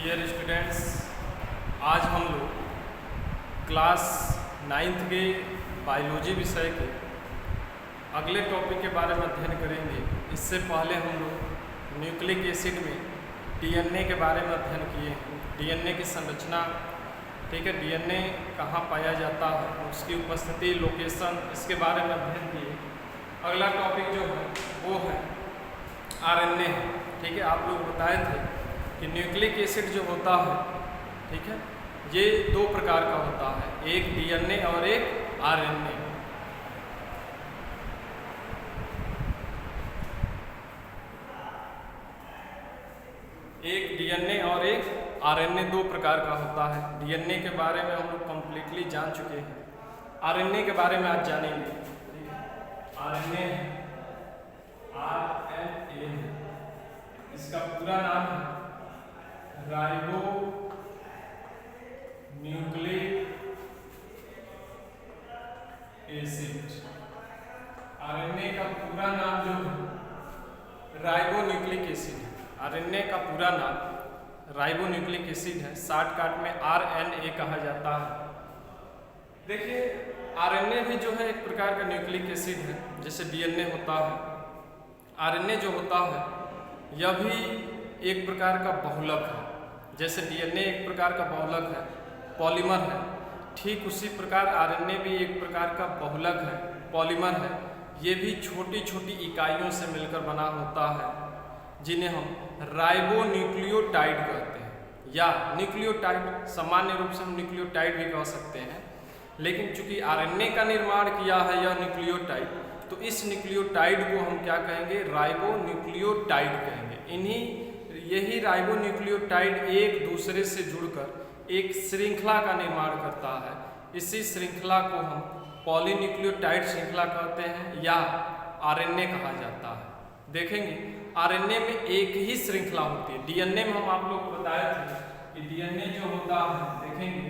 Dear students, आज हम लोग क्लास 9th के बायोलॉजी विषय के अगले टॉपिक के बारे में अध्ययन करेंगे। इससे पहले हम लोग न्यूक्लिक एसिड में डीएनए के बारे में अध्ययन किए हैं। डीएनए की संरचना, ठीक है, डीएनए कहाँ पाया जाता है, उसकी उपस्थिति, लोकेशन, इसके बारे में अध्ययन किए। अगला टॉपिक जो है वो है आरएनए है। ठीक है, आप लोग बताए थे कि न्यूक्लिक एसिड जो होता है, ठीक है, ये दो प्रकार का होता है, एक डीएनए और एक आरएनए। एक डीएनए और एक आरएनए दो प्रकार का होता है। डीएनए के बारे में हम लोग कंप्लीटली जान चुके हैं। आरएनए के बारे में आज जानेंगे। आरएनए आरएनए इसका पूरा नाम है राइबो न्यूक्लिक एसिड। आरएनए का पूरा नाम जो है राइबो न्यूक्लिक एसिड है। आरएनए का पूरा नाम राइबो न्यूक्लिक एसिड है, शॉर्टकट में आरएनए कहा जाता है। देखिए, आरएनए भी जो है एक प्रकार का न्यूक्लिक एसिड है, जैसे डीएनए होता है। आरएनए जो होता है यह भी एक प्रकार का बहुलक है। जैसे डीएनए एक प्रकार का बहुलक है, पॉलीमर है, ठीक उसी प्रकार आरएनए भी एक प्रकार का बहुलक है, पॉलीमर है। ये भी छोटी छोटी इकाइयों से मिलकर बना होता है, जिन्हें हम राइबो न्यूक्लियोटाइड कहते हैं, या न्यूक्लियोटाइड। सामान्य रूप से हम न्यूक्लियोटाइड भी कह सकते हैं, लेकिन चूंकि आरएनए का निर्माण किया है यह न्यूक्लियोटाइड, तो इस न्यूक्लियोटाइड को हम क्या कहेंगे, राइबो न्यूक्लियोटाइड कहेंगे। यही राइबो न्यूक्लियोटाइड एक दूसरे से जुड़कर एक श्रृंखला का निर्माण करता है। इसी श्रृंखला को हम पॉलीन्यूक्लियोटाइड श्रृंखला कहते हैं, या आरएनए कहा जाता है। देखेंगे आरएनए में एक ही श्रृंखला होती है। डीएनए में हम आप लोग को बताए थे कि डीएनए जो होता है, देखेंगे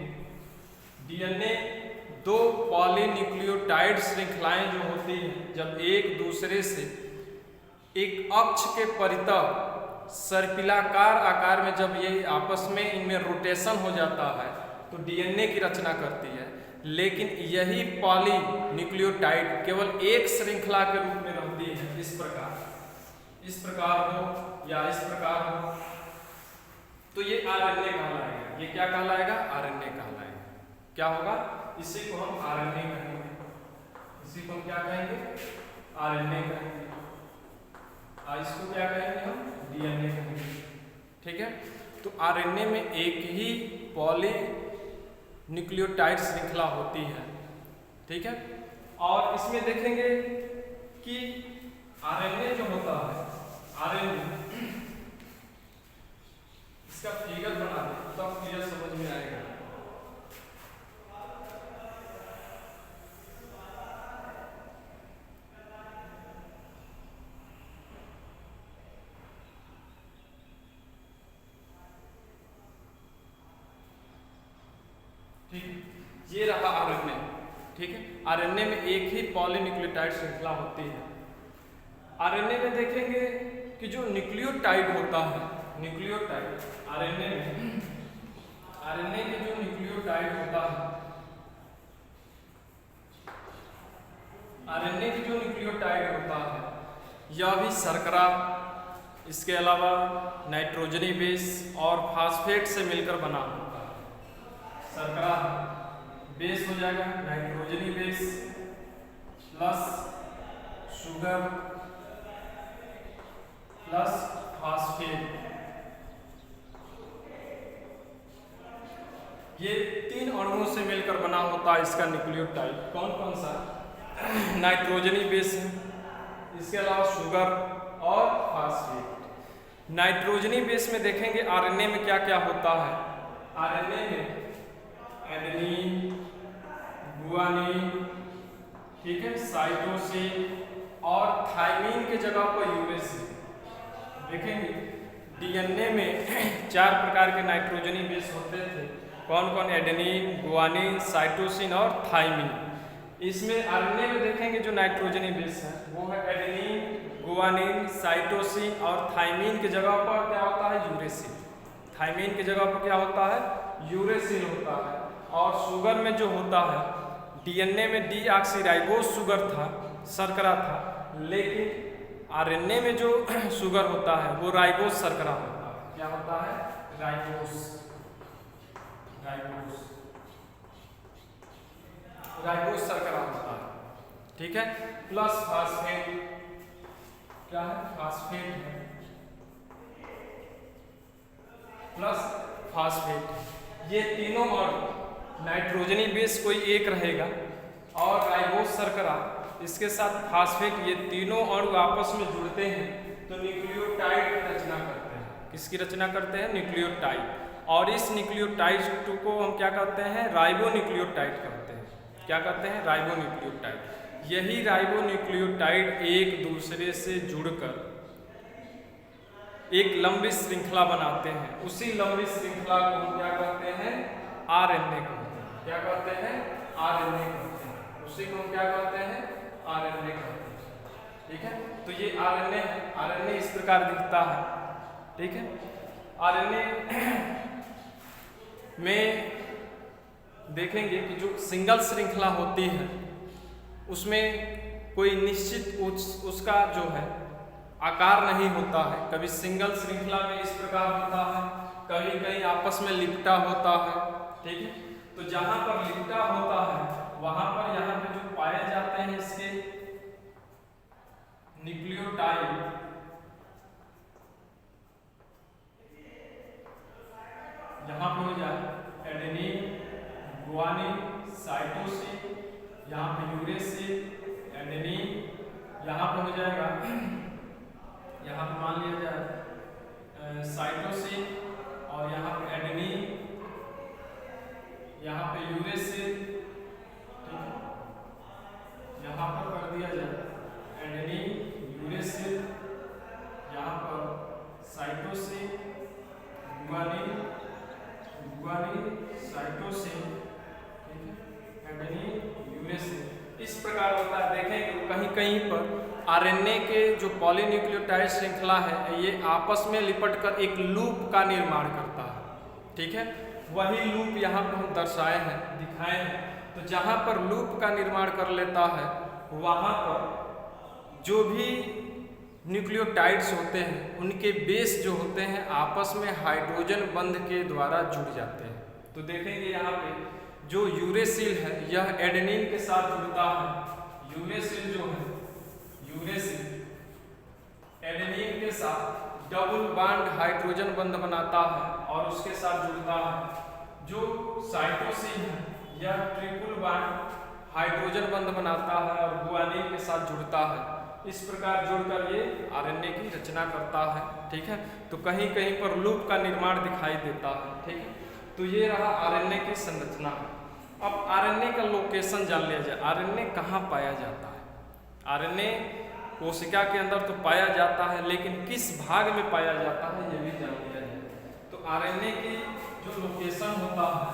डीएनए दो पॉलीन्यूक्लियोटाइड श्रृंखलाएं जो होती हैं, जब एक दूसरे से एक अक्ष के परितः सर्पिलाकार आकार में जब ये आपस में इनमें रोटेशन हो जाता है तो डीएनए की रचना करती है। लेकिन यही पॉलीन्यूक्लियोटाइड केवल एक श्रृंखला के रूप में रहती है, इस प्रकार हो या इस प्रकार हो, तो ये आरएनए कहलाएगा। ये क्या कहलाएगा, आरएनए कहलाएगा। क्या होगा, इसी को हम आरएनए कहेंगे। इसी को हम क्या कहेंगे, आरएनए कहेंगे। इसको क्या कहेंगे हम, डीएनए कहेंगे। ठीक है, तो आरएनए में एक ही पॉली न्यूक्लियोटाइड श्रृंखला होती है। ठीक है, और इसमें देखेंगे कि आरएनए जो होता है, आरएनए इसका फिगर बना दे तब क्लियर समझ में आएगा। ठीक, ये रहा आरएनए। ठीक है, आरएनए में एक ही पॉलीन्यूक्लियोटाइड श्रृंखला होती है। आरएनए में देखेंगे कि जो न्यूक्लियोटाइड होता है, न्यूक्लियोटाइड आरएनए में, आरएनए में जो न्यूक्लियोटाइड होता है, आरएनए की जो न्यूक्लियोटाइड होता है यह भी शर्करा, इसके अलावा नाइट्रोजनी बेस और फास्फेट से मिलकर बना होता है। शर्करा बेस हो जाएगा नाइट्रोजनी base plus sugar plus phosphate. ये तीन अणुओं से मिलकर बना होता है इसका न्यूक्लियोटाइड। कौन कौन सा, नाइट्रोजनी बेस है, इसके अलावा शुगर और फास्फेट। नाइट्रोजनी बेस में देखेंगे आरएनए में क्या क्या होता है। आरएनए में एडेनिन, गुआनिन, ठीक है, साइटोसिन और थाइमिन के जगह पर यूरेसिल। देखेंगे डीएनए में 4 प्रकार के नाइट्रोजनी बेस होते थे। कौन कौन, एडेनिन, गुआनिन, साइटोसिन और थाइमिन। इसमें आरएनए में देखेंगे जो नाइट्रोजनी बेस है वो है एडेनिन, गुआनिन, साइटोसिन और थाइमिन की जगह पर क्या होता है, यूरेसिल। थायमीन की जगह पर क्या होता है, यूरेसिल होता है। और शुगर में जो होता है, डीएनए में डीऑक्सीराइबोज शुगर था, शर्करा था, लेकिन आरएनए में जो शुगर होता है वो राइबोज शर्करा होता है। क्या होता है, राइबोज शर्करा होता है, ठीक है। प्लस फास्फेट, क्या है, फास्फेट है, प्लस फास्फेट। ये तीनों और नाइट्रोजनी बेस कोई एक रहेगा और राइबोज शर्करा इसके साथ फास्फेट, ये तीनों अणु आपस में जुड़ते हैं तो न्यूक्लियोटाइड की रचना करते हैं। किसकी रचना करते हैं, न्यूक्लियोटाइड। और इस न्यूक्लियोटाइड को हम क्या कहते हैं, राइबोन्यूक्लियोटाइड कहते हैं। क्या कहते हैं, राइबोन्यूक्लियोटाइड। यही राइबोन्यूक्लियोटाइड एक दूसरे से जुड़कर एक लंबी श्रृंखला बनाते हैं। उसी लंबी श्रृंखला को हम क्या कहते हैं, आरएनए कहते हैं। क्या कहते हैं, आरएनए कहते हैं। उसी को हम क्या कहते हैं, आरएनए कहते हैं, ठीक है। तो ये आरएनए है, आरएनए इस प्रकार दिखता है, ठीक है। आरएनए में देखेंगे कि जो सिंगल श्रृंखला होती है उसमें कोई निश्चित उसका जो है आकार नहीं होता है। कभी सिंगल श्रृंखला में इस प्रकार होता है, कभी कहीं आपस में लिपटा होता है, ठीक है। तो जहां पर लिपटा होता है वहां पर यहाँ पे जो पाए जाते हैं इसके न्यूक्लियोटाइड, यहाँ पे हो जाए एडेनिन, गुआनिन, साइटोसिन, यहाँ पे यूरेसिल, एडेनिन, यहाँ पे हो जाएगा, यहाँ पे मान लिया जाए साइटोसिन, और यहाँ पे एडेनिन, यहाँ पे यूरेसिल, ठीक है। यहाँ पर कर दिया जाए एडेनिन, यूरेसिल, यहाँ पर साइटोसिन, गुआनिन, साइटोसिन, ठीक है, एडेनिन, यूरेसिल। इस प्रकार होता है। देखें कहीं कहीं पर आरएनए के जो पॉलीन्यूक्लियोटाइड श्रृंखला है ये आपस में लिपटकर एक लूप का निर्माण करता है, ठीक है। वही लूप यहाँ पर हम दर्शाए हैं, दिखाए हैं। तो जहाँ पर लूप का निर्माण कर लेता है वहाँ पर जो भी न्यूक्लियोटाइड्स होते हैं उनके बेस जो होते हैं आपस में हाइड्रोजन बंध के द्वारा जुड़ जाते हैं। तो देखेंगे यहाँ पे जो यूरेसिल है यह एडेनिन के साथ जुड़ता है। यूरेसिल जो है, यूरेसिल एडेनिन के साथ डबल बॉन्ड हाइड्रोजन बंध बनाता है और उसके साथ जुड़ता है। जो साइटोसिन है यह ट्रिपल बॉन्ड हाइड्रोजन बंध बनाता है और गुआनिन के साथ जुड़ता है। इस प्रकार जुड़कर ये आरएनए की रचना करता है, ठीक है। तो कहीं कहीं पर लूप का निर्माण दिखाई देता है, ठीक है। तो ये रहा आरएनए की संरचना। अब आरएनए का लोकेशन जान लिया जाए। आरएनए कहाँ पाया जाता है? आरएनए कोशिका के अंदर तो पाया जाता है, लेकिन किस भाग में पाया जाता है ये भी जान लिया जाए। तो आरएनए की जो लोकेशन होता है,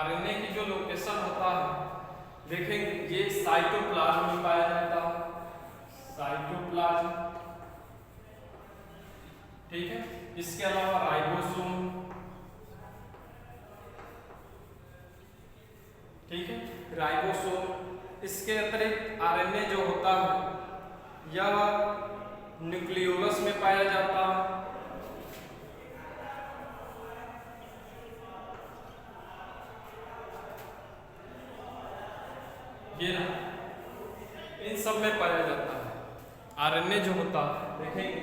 आरएनए की जो लोकेशन होता है देखेंगे ये साइटोप्लाज्म में पाया जाता है, साइटोप्लाज्म, ठीक है। इसके अलावा राइबोसोम, ठीक है, राइबोसोम। इसके अतिरिक्त आरएनए जो होता है यह न्यूक्लियोलस में पाया जाता है, ये ना इन सब में पाया जाता है। आरएनए जो होता है देखेंगे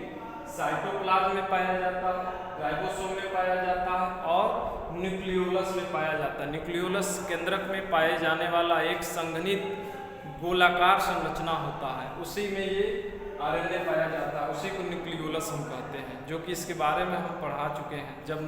साइटोप्लाज्म में पाया जाता है, राइबोसोम में पाया जाता है और न्यूक्लियोलस में पाया जाता है। न्यूक्लियोलस केंद्रक में पाए जाने वाला एक संघनित गोलाकार संरचना होता है, उसी में ये आरएनए पाया जाता है, उसी को न्यूक्लियोलस हम कहते हैं, जो कि इसके बारे में हम पढ़ा चुके हैं। जब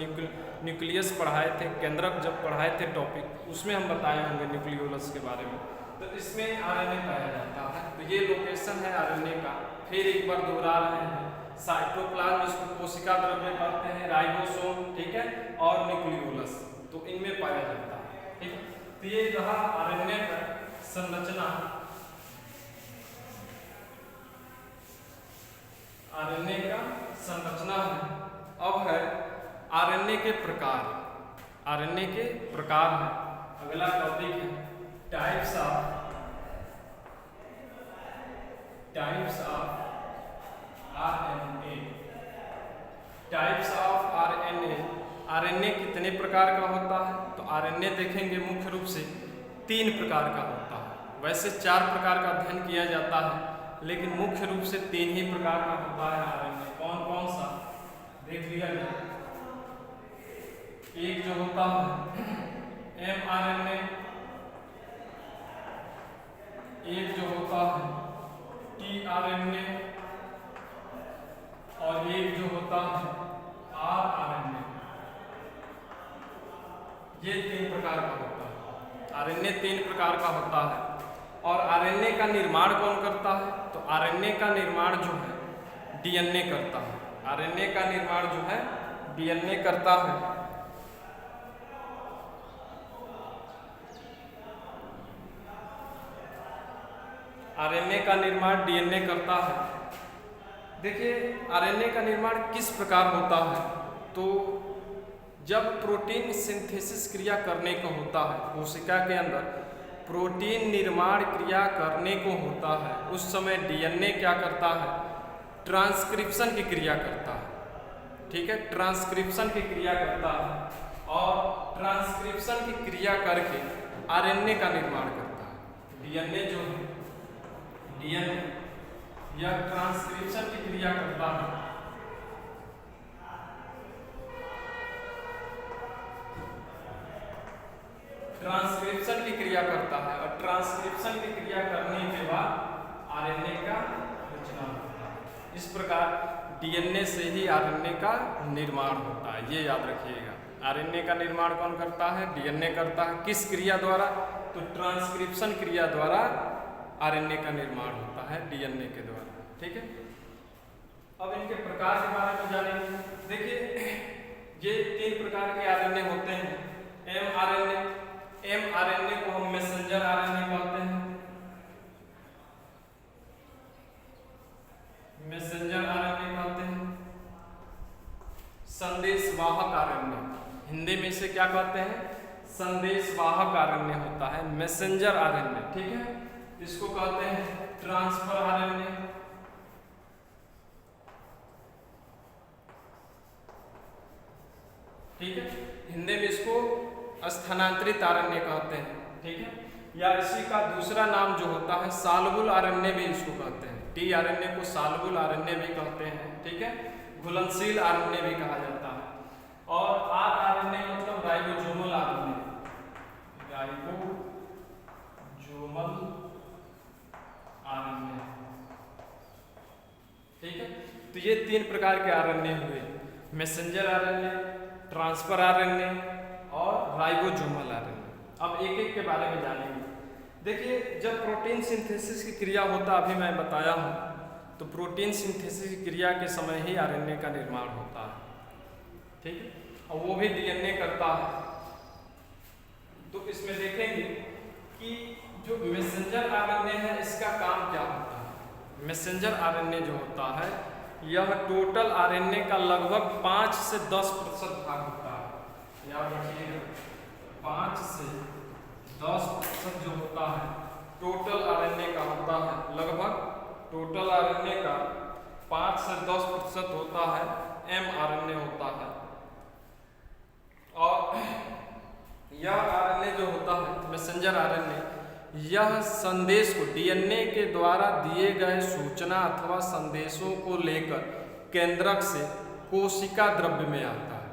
न्यूक्लियस पढ़ाए थे, केंद्रक जब पढ़ाए थे टॉपिक, उसमें हम बताए होंगे न्यूक्लियोलस के बारे में। तो इसमें आरएनए पाया जाता है। तो ये लोकेशन है आरएनए का। फिर एक बार दोहरा रहे हैं, साइटोप्लाज्म इसको कोशिका द्रव्य कहते हैं, राइबोसोम, ठीक है, और न्यूक्लियोलस, तो इनमें पाया जाता है, ठीक है। तो ये रहा आरएनए का संरचना। आरएनए का संरचना आरएनए के प्रकार, आरएनए के प्रकार है। अगला टॉपिक है types of RNA. Types of RNA, RNA कितने प्रकार का होता है? तो आरएनए देखेंगे मुख्य रूप से 3 प्रकार का होता है। वैसे 4 प्रकार का अध्ययन किया जाता है, लेकिन मुख्य रूप से 3 ही प्रकार का होता है आरएनए। कौन कौन सा देख लिया जाए। एक जो होता है एमआरएनए, एक जो होता है टीआरएनए, और एक जो होता है आरआरएनए। ये 3 प्रकार का होता है। आरएनए 3 प्रकार का होता है। और आरएनए का निर्माण कौन करता है? तो आरएनए का निर्माण जो है डीएनए करता है। आरएनए का निर्माण जो है डीएनए करता है। आरएनए का निर्माण डीएनए करता है। देखिए आरएनए का निर्माण किस प्रकार होता है? तो जब प्रोटीन सिंथेसिस क्रिया करने को होता है, कोशिका के अंदर प्रोटीन निर्माण क्रिया करने को होता है, उस समय डीएनए क्या करता है? ट्रांसक्रिप्शन की क्रिया करता है। ठीक है, ट्रांसक्रिप्शन की क्रिया करता है और ट्रांसक्रिप्शन की क्रिया करके आरएनए का निर्माण करता है। डीएनए जो है, डीएनए यह ट्रांसक्रिप्शन की क्रिया करता है। ट्रांसक्रिप्शन की क्रिया करता है और ट्रांसक्रिप्शन की क्रिया करने के बाद आरएनए का रचना होता है। इस प्रकार डीएनए से ही आरएनए का निर्माण होता है, ये याद रखिएगा। आरएनए का निर्माण कौन करता है? डीएनए करता है। किस क्रिया द्वारा? तो ट्रांसक्रिप्शन क्रिया द्वारा आरएनए का निर्माण होता है डीएनए के द्वारा। ठीक है, अब इनके प्रकार के बारे में जानेंगे। देखिए ये 3 प्रकार के आरएनए होते हैं। एमआरएनए, एमआरएनए को हम मैसेंजर आरएनए कहते हैं। मैसेंजर आरएनए कहते हैं। संदेशवाहक आरएनए, हिंदी में इसे क्या कहते हैं? संदेशवाहक आरएनए होता है, मैसेंजर आरएनए। ठीक है, इसको कहते हैं ट्रांसफर आरएनए। ठीक है, हिंदी में इसको स्थानांतरित आरएनए कहते हैं। ठीक है, या इसी का दूसरा नाम जो होता है सालबुल आरएनए भी इसको कहते हैं। टीआरएनए को सालबुल आरएनए भी कहते हैं। ठीक है, घुलनशील आरएनए भी कहा जाता है। और आरआरएनए मतलब राइबोसोमल आरएनए, राइबोसोमल आरएनए। ठीक है, तो ये 3 प्रकार के आरएनए हुए, मैसेंजर आरएनए, ट्रांसफर आरएनए और राइबोसोमल आरएनए। अब एक एक के बारे में जानेंगे। देखिए जब प्रोटीन सिंथेसिस की क्रिया होता, अभी मैं बताया हूँ, तो प्रोटीन सिंथेसिस की क्रिया के समय ही आरएनए का निर्माण होता है। ठीक है, और वो भी डीएनए करता है। तो इसमें देखेंगे कि जो मैसेंजर आरएनए है इसका काम क्या होता है। मैसेंजर आरएनए जो होता है यह टोटल आरएनए का लगभग 5 से 10% भाग होता है। याद रखिएगा, 5 से 10% जो होता है टोटल आरएनए का होता है। लगभग टोटल आरएनए का 5 से 10% होता है एमआरएनए होता है। और यह आरएनए जो होता है मैसेंजर आरएनए, यह संदेश को डीएनए के द्वारा दिए गए सूचना अथवा संदेशों को लेकर केंद्रक से कोशिका द्रव्य में आता है,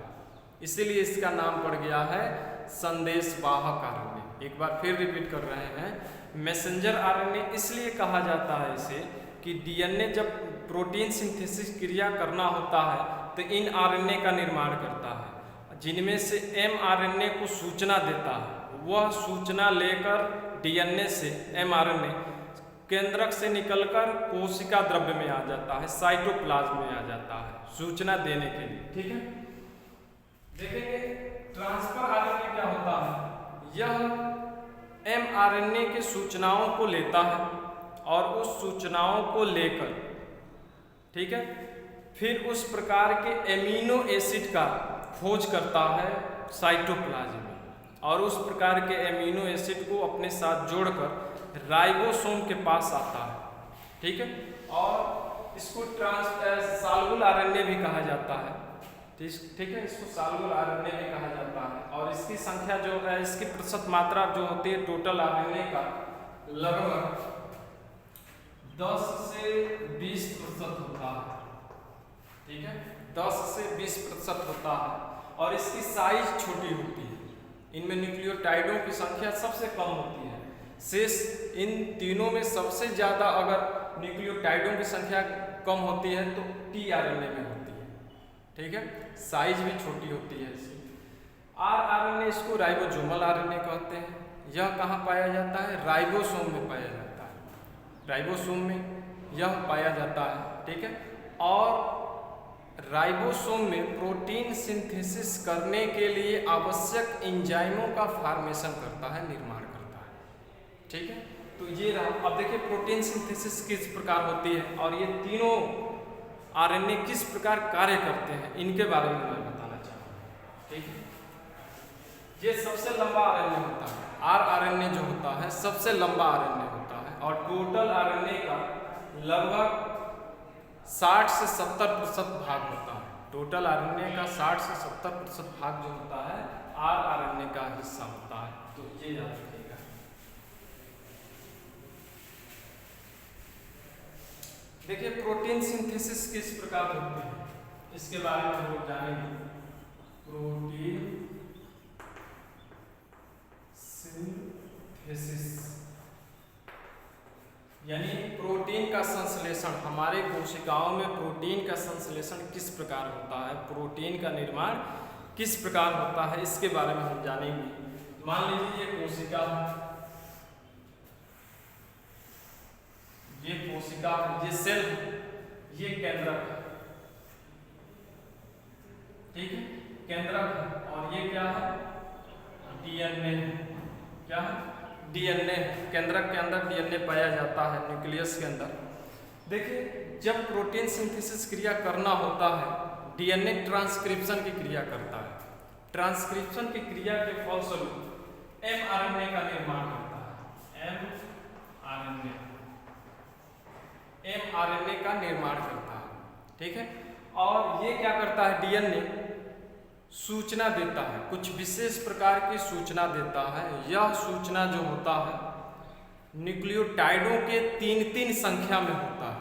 इसीलिए इसका नाम पड़ गया है संदेशवाहक आरएनए। एक बार फिर रिपीट कर रहे हैं, मैसेंजर आरएनए इसलिए कहा जाता है इसे कि डीएनए जब प्रोटीन सिंथेसिस क्रिया करना होता है तो इन आरएनए का निर्माण करता है, जिनमें से एमआरएनए को सूचना देता है। वह सूचना लेकर डीएनए से एमआरएनए केंद्रक से निकलकर कोशिका द्रव्य में आ जाता है, साइटोप्लाज्म में आ जाता है सूचना देने के लिए। ठीक है, देखेंगे ट्रांसफर आरएनए क्या होता है। यह एमआरएनए के सूचनाओं को लेता है और उस सूचनाओं को लेकर, ठीक है, फिर उस प्रकार के एमिनो एसिड का खोज करता है साइटोप्लाज्म में और उस प्रकार के एमिनो एसिड को अपने साथ जोड़कर राइबोसोम के पास आता है। ठीक है, और इसको सॉल्युबल आरएनए भी कहा जाता है। ठीक है, इसको सॉल्युबल आरएनए भी कहा जाता है और इसकी संख्या जो है, इसकी प्रतिशत मात्रा जो होती है टोटल आरएनए का लगभग 10 से 20% होता है। ठीक है, 10 से 20% होता है और इसकी साइज छोटी होती है। इनमें न्यूक्लियोटाइडों की संख्या सबसे कम होती है। शेष इन तीनों में सबसे ज़्यादा अगर न्यूक्लियोटाइडों की संख्या कम होती है तो टीआरएनए में होती है। ठीक है, साइज भी छोटी होती है इसकी। आरएनए इसको राइबोसोमल आरएनए कहते हैं। यह कहाँ पाया जाता है? राइबोसोम में पाया जाता है। राइबोसोम में यह पाया जाता है। ठीक है, और राइबोसोम में प्रोटीन सिंथेसिस करने के लिए आवश्यक एंजाइमों का फॉर्मेशन करता है, निर्माण करता है। ठीक है, तो ये रहा। अब देखिए प्रोटीन सिंथेसिस किस प्रकार होती है और ये तीनों आरएनए किस प्रकार कार्य करते हैं, इनके बारे में मैं बताना चाहूँगा। ठीक है, ये सबसे लंबा आरएनए होता है। आरएनए जो होता है सबसे लंबा आरएनए होता है और टोटल आरएनए का लगभग 60 से 70% भाग होता है। टोटल आरएनए का 60 से 70% भाग जो होता है आरएनए का हिस्सा होता है। तो ये याद रखिएगा। देखिए प्रोटीन सिंथेसिस किस प्रकार होती है, इसके बारे में हम लोग जानेंगे। प्रोटीन सिंथेसिस यानी प्रोटीन का संश्लेषण। हमारे कोशिकाओं में प्रोटीन का संश्लेषण किस प्रकार होता है, प्रोटीन का निर्माण किस प्रकार होता है, इसके बारे में हम जानेंगे। मान लीजिए ये कोशिका है, ये कोशिका, ये सेल, ये केंद्रक है। ठीक है, केंद्रक है और ये क्या है? डीएनए। क्या है? डीएनए। केंद्रक के अंदर डीएनए पाया जाता है, न्यूक्लियस के अंदर। देखिए जब प्रोटीन सिंथेसिस क्रिया करना होता है, डीएनए ट्रांसक्रिप्शन की क्रिया करता है। ट्रांसक्रिप्शन की क्रिया के फलस्वरूप एमआरएनए का निर्माण होता है। एमआरएनए का निर्माण करता है। ठीक है, और ये क्या करता है? डीएनए सूचना देता है, कुछ विशेष प्रकार की सूचना देता है। यह सूचना जो होता है न्यूक्लियोटाइडों के 3-3 संख्या में होता है,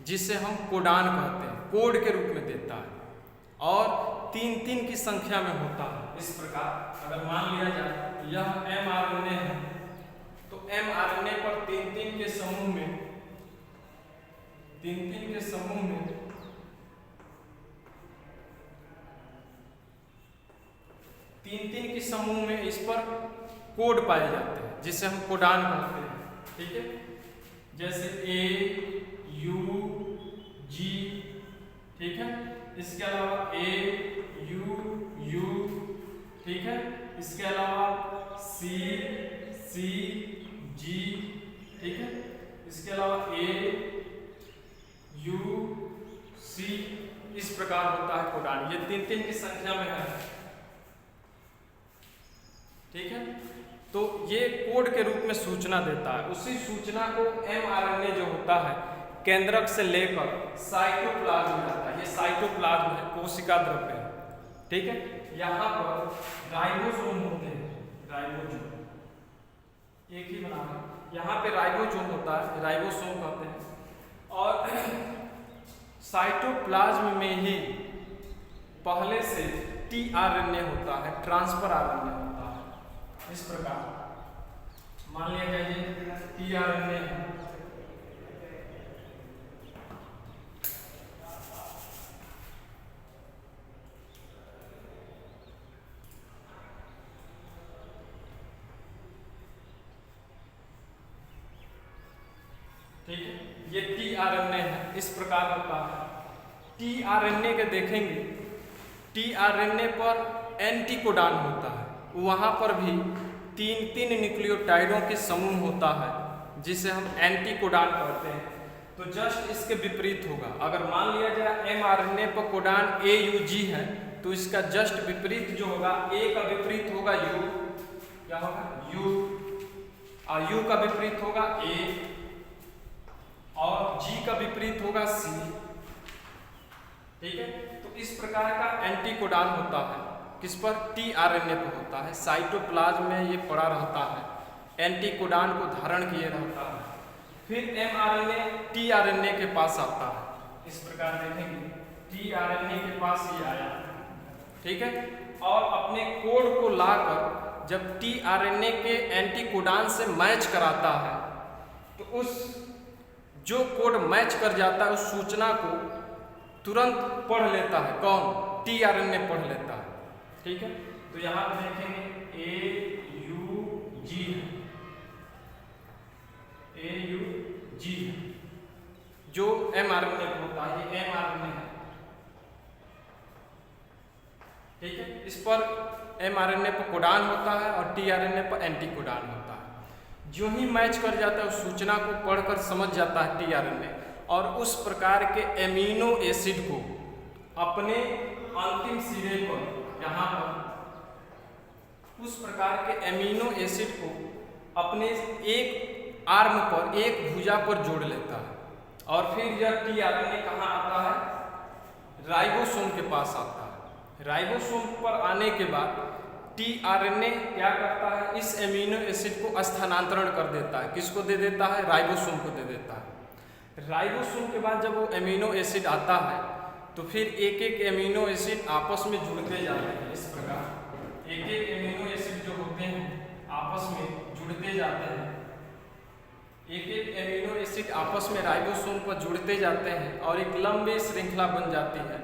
जिसे हम कोडान कहते हैं, कोड के रूप में देता है और 3-3 की संख्या में होता है। इस प्रकार अगर मान लिया जाए यह एमआरएनए है तो एमआरएनए पर 3-3 के समूह में 3-3 के समूह में 3-3 के समूह में इस पर कोड पाए जाते हैं, जिसे हम कोडान कहते हैं। ठीक है, जैसे ए यू जी। ठीक है, इसके अलावा ए यू यू। ठीक है, इसके अलावा सी सी जी। ठीक है, इसके अलावा ए यू सी। इस प्रकार होता है कोडान। ये 3-3 की संख्या में है। ठीक है, तो ये कोड के रूप में सूचना देता है। उसी सूचना को एमआरएनए जो होता है केंद्रक से लेकर साइटोप्लाज्म में आता है। ये साइटोप्लाज्म है, कोशिका द्रव्य है। ठीक है, यहाँ पर राइबोसोम होते हैं, राइबोसोम एक ही बना है। यहाँ पे राइबोसोम होता है, राइबोसोम कहते हैं। और साइटोप्लाज्म में ही पहले से टीआरएनए होता है, ट्रांसफर आरएनए होता है। इस प्रकार मान लिया जाए टीआरएनए है। ठीक है, ये टीआरएनए है। इस प्रकार होता है। टीआरएनए के देखेंगे, टीआरएनए पर एंटीकोडान होता है। वहाँ पर भी 3-3 न्यूक्लियोटाइडों के समूह होता है, जिसे हम एंटीकोडान कहते हैं। तो जस्ट इसके विपरीत होगा। अगर मान लिया जाए एमआरएनए पर कोडान AUG है तो इसका जस्ट विपरीत जो होगा, ए का विपरीत होगा यू, क्या होगा यू, और यू का विपरीत होगा ए, और जी का विपरीत होगा सी। ठीक है, तो इस प्रकार का एंटीकोडान होता है, किस पर, टीआरएनए पर होता है। साइटोप्लाज्म में ये पड़ा रहता है, एंटीकोडान को धारण किए रहता है। फिर एमआरएनए टीआरएनए के पास आता है, इस प्रकार देखेंगे टीआरएनए के पास ये आया, ठीक है, और अपने कोड को लाकर जब टीआरएनए के एंटीकोडान से मैच कराता है, तो उस जो कोड मैच कर जाता है उस सूचना को तुरंत पढ़ लेता है, कौन, टीआरएनए पढ़ लेता है। ठीक है, तो यहां पर देखेंगे AUG, AUG जो एमआरएनए होता है, ये एमआरएनए है। ठीक है, इस पर एमआरएनए पर कोडान होता है और टीआरएनए पर एंटीकोडान होता है। जो ही मैच कर जाता है उस सूचना को पढ़कर समझ जाता है टीआरएनए, और उस प्रकार के एमिनो एसिड को अपने अंतिम सिरे पर, यहाँ पर उस प्रकार के एमिनो एसिड को अपने एक आर्म पर, एक भुजा पर जोड़ लेता है, और फिर यह टीआरएनए कहाँ आता है, राइबोसोम के पास आता है। राइबोसोम पर आने के बाद टीआरएनए क्या करता है, इस एमिनो एसिड को स्थानांतरण कर देता है, किसको दे देता है, राइबोसोम को दे देता है। राइबोसोम के बाद जब वो एमिनो एसिड आता है तो फिर एक एक एमिनो एसिड आपस में जुड़ते जाते हैं, इस प्रकार एक एक एमिनो एसिड जो होते हैं आपस में जुड़ते जाते हैं, एक एक एमिनो एसिड आपस में राइबोसोम पर जुड़ते जाते हैं और एक लंबी श्रृंखला बन जाती है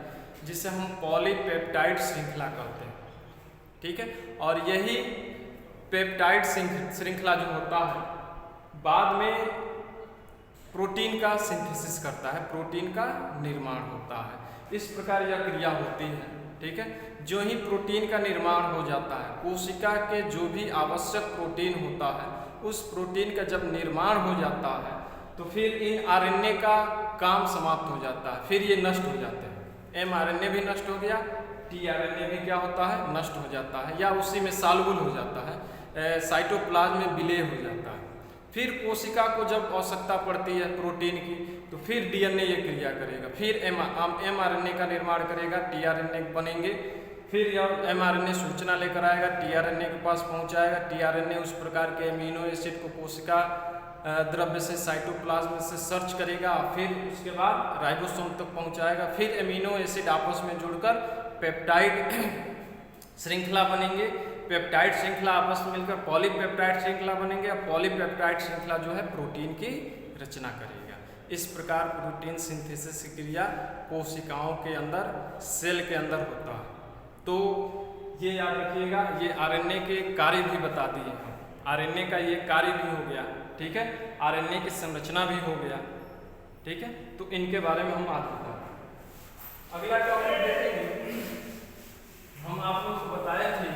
जिसे हम पॉलीपेप्टाइड श्रृंखला कहते हैं। ठीक है, और यही पेप्टाइड श्रृंखला जो होता है बाद में प्रोटीन का सिंथेसिस करता है, प्रोटीन का निर्माण होता है। इस प्रकार यह क्रिया होती है। ठीक है, जो ही प्रोटीन का निर्माण हो जाता है, कोशिका के जो भी आवश्यक प्रोटीन होता है उस प्रोटीन का जब निर्माण हो जाता है तो फिर इन आरएनए का काम समाप्त हो जाता है, फिर ये नष्ट हो जाते हैं। एमआरएनए भी नष्ट हो गया, टीआरएनए भी क्या होता है, नष्ट हो जाता है, या उसी में सालुबल हो जाता है, साइटोप्लाज्म में विलय हो जाता है। फिर कोशिका को जब आवश्यकता पड़ती है प्रोटीन की तो फिर डीएनए ये क्रिया करेगा, फिर एमआरएनए का निर्माण करेगा, टीआरएनए बनेंगे, फिर यह एमआरएनए सूचना लेकर आएगा, टीआरएनए के पास पहुंचाएगा, टीआरएनए उस प्रकार के एमिनो एसिड को कोशिका द्रव्य से, साइटोप्लाज्म से सर्च करेगा, फिर उसके बाद राइबोसोम तक पहुंचाएगा, फिर एमिनो एसिड आपस में जुड़कर पेप्टाइड श्रृंखला बनेंगे, पेप्टाइड श्रृंखला आपस में मिलकर पॉलीपेप्टाइड श्रृंखला बनेंगे, और पॉलीपेप्टाइड श्रृंखला जो है प्रोटीन की रचना करेगा। इस प्रकार प्रोटीन सिंथेसिस की क्रिया कोशिकाओं के अंदर, सेल के अंदर होता है। तो ये याद रखिएगा, ये आरएनए के कार्य भी बता दिए हैं, आरएनए का ये कार्य भी हो गया। ठीक है, आरएनए की संरचना भी हो गया। ठीक है, तो इनके बारे में हम आज बताएं। अगला टॉपिक देखेंगे, हम आप लोग को बताए थे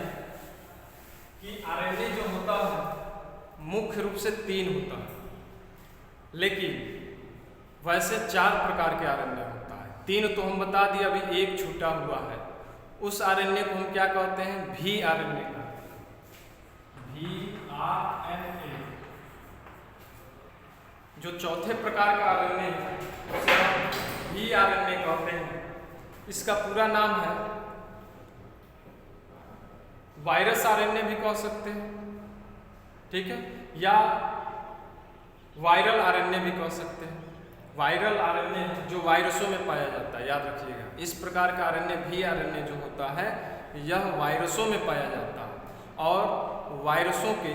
कि आरएनए जो होता है मुख्य रूप से 3 होता है, लेकिन वैसे 4 प्रकार के आरएनए होता है। 3 तो हम बता दिए, अभी एक छूटा हुआ है, उस आरएनए को हम क्या कहते हैं, भी आरएनए कहते हैं, VRNA। जो चौथे प्रकार का आरएनए है उसे हम भी आरएनए कहते हैं। इसका पूरा नाम है, वायरस आरएनए भी कह सकते हैं, ठीक है, या वायरल आरएनए भी कह सकते हैं। वायरल आरएनए जो वायरसों में पाया जाता है, याद रखिएगा, इस प्रकार का आरएनए भी आरएनए जो होता है यह वायरसों में पाया जाता है और वायरसों के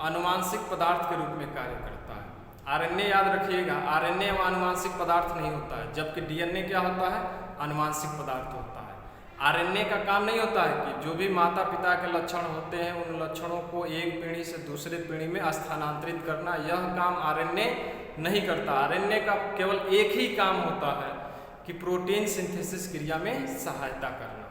आनुवांशिक पदार्थ के रूप में कार्य करता है। आरएनए याद रखिएगा, आरएनए आनुवांशिक पदार्थ नहीं होता है, जबकि डीएनए क्या होता है, आनुवांशिक पदार्थ होता है। आरएनए का काम नहीं होता है कि जो भी माता पिता के लक्षण होते हैं उन लक्षणों को एक पीढ़ी से दूसरे पीढ़ी में स्थानांतरित करना, यह काम आरएनए नहीं करता। आरएनए का केवल एक ही काम होता है कि प्रोटीन सिंथेसिस क्रिया में सहायता करना।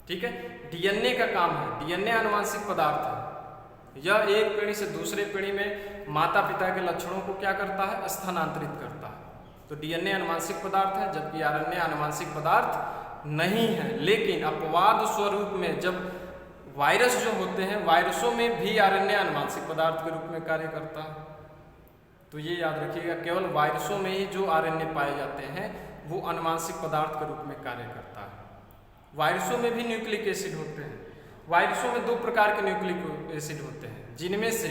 ठीक है, डीएनए का काम है, डीएनए आनुवांशिक पदार्थ है, यह एक पीढ़ी से दूसरे पीढ़ी में माता पिता के लक्षणों को क्या करता है, स्थानांतरित करता है। तो डीएनए आनुवांशिक पदार्थ है, जबकि आरएनए आनुवांशिक पदार्थ नहीं है, लेकिन अपवाद स्वरूप में जब वायरस जो होते हैं, वायरसों में भी आरएनए आनुवांशिक पदार्थ के रूप में कार्य करता है। तो ये याद रखिएगा, केवल वायरसों में ही जो आरएनए पाए जाते हैं वो आनुवांशिक पदार्थ के रूप में कार्य करता है। वायरसों में भी न्यूक्लिक एसिड होते हैं। वायरसों में 2 प्रकार के न्यूक्लिक एसिड होते हैं, जिनमें से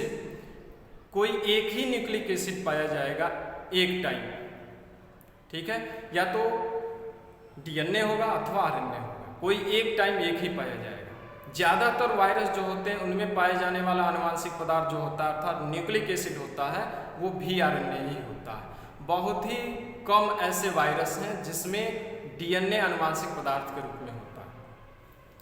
कोई एक ही न्यूक्लिक एसिड पाया जाएगा एक टाइम, ठीक है, या तो डीएनए होगा अथवा आरएनए होगा, कोई एक टाइम एक ही पाया जाएगा। ज़्यादातर वायरस जो होते हैं उनमें पाए जाने वाला आनुवांशिक पदार्थ जो होता है अर्थात न्यूक्लिक एसिड होता है वो भी आरएनए ही होता है। बहुत ही कम ऐसे वायरस हैं जिसमें डीएनए आनुवांशिक पदार्थ के रूप में होता है,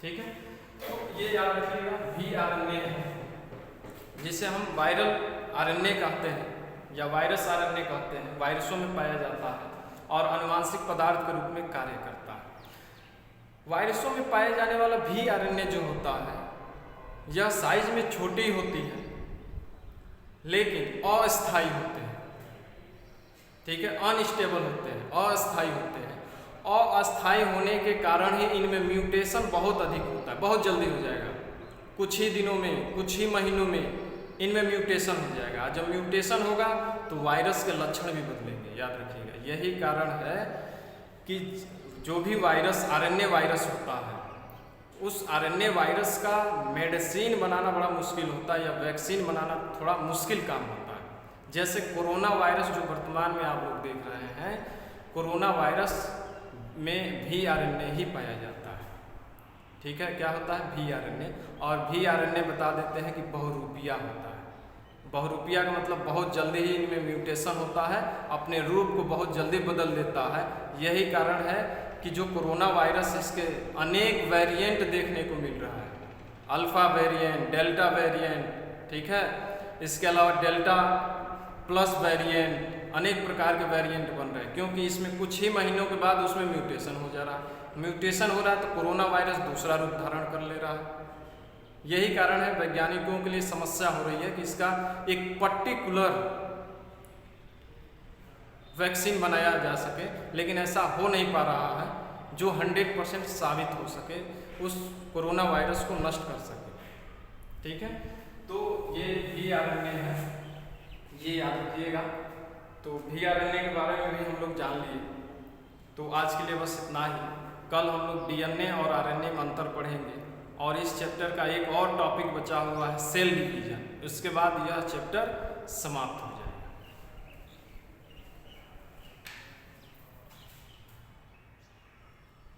ठीक है। तो ये याद रखिएगा, भी आरएनए है जिसे हम वायरल आरएनए कहते हैं या वायरस आरएनए कहते हैं, वायरसों में पाया जाता है और आनुवांशिक पदार्थ के रूप में कार्य करता है। वायरसों में पाए जाने वाला भी आरएनए जो होता है यह साइज में छोटी होती है लेकिन अस्थायी होते हैं, ठीक है, अनस्टेबल होते हैं, अस्थायी होते हैं। अस्थायी होने के कारण ही इनमें म्यूटेशन बहुत अधिक होता है, बहुत जल्दी हो जाएगा, कुछ ही दिनों में, कुछ ही महीनों में इनमें म्यूटेशन हो जाएगा। जब म्यूटेशन होगा तो वायरस के लक्षण भी बदलेंगे, याद रखिएगा। यही कारण है कि जो भी वायरस आरएनए वायरस होता है उस आरएनए वायरस का मेडिसिन बनाना बड़ा मुश्किल होता है या वैक्सीन बनाना थोड़ा मुश्किल काम होता है। जैसे कोरोना वायरस जो वर्तमान में आप लोग देख रहे हैं, कोरोना वायरस में भी आरएनए ही पाया जाता है, ठीक है। क्या होता है? भी आरएनए। और भी आरएनए बता देते हैं कि बहुरूपिया होता है। बहुरूपिया का मतलब बहुत जल्दी ही इनमें म्यूटेशन होता है, अपने रूप को बहुत जल्दी बदल देता है। यही कारण है कि जो कोरोना वायरस, इसके अनेक वेरिएंट देखने को मिल रहा है, अल्फा वेरिएंट, डेल्टा वेरिएंट, ठीक है, इसके अलावा डेल्टा प्लस वेरिएंट, अनेक प्रकार के वेरिएंट बन रहे हैं, क्योंकि इसमें कुछ ही महीनों के बाद उसमें म्यूटेशन हो जा रहा है। म्यूटेशन हो रहा है तो कोरोना वायरस दूसरा रूप धारण कर ले रहा है। यही कारण है वैज्ञानिकों के लिए समस्या हो रही है कि इसका एक पर्टिकुलर वैक्सीन बनाया जा सके, लेकिन ऐसा हो नहीं पा रहा है जो 100% साबित हो सके, उस कोरोना वायरस को नष्ट कर सके, ठीक है। तो ये भी आरएनए है, ये याद रखिएगा। तो भी आरएनए के बारे में भी हम लोग जान लिए। तो आज के लिए बस इतना ही। कल हम लोग डीएनए और आरएनए में अंतर पढ़ेंगे और इस चैप्टर का एक और टॉपिक बचा हुआ है सेल डिवीजन। उसके बाद यह चैप्टर समाप्त हो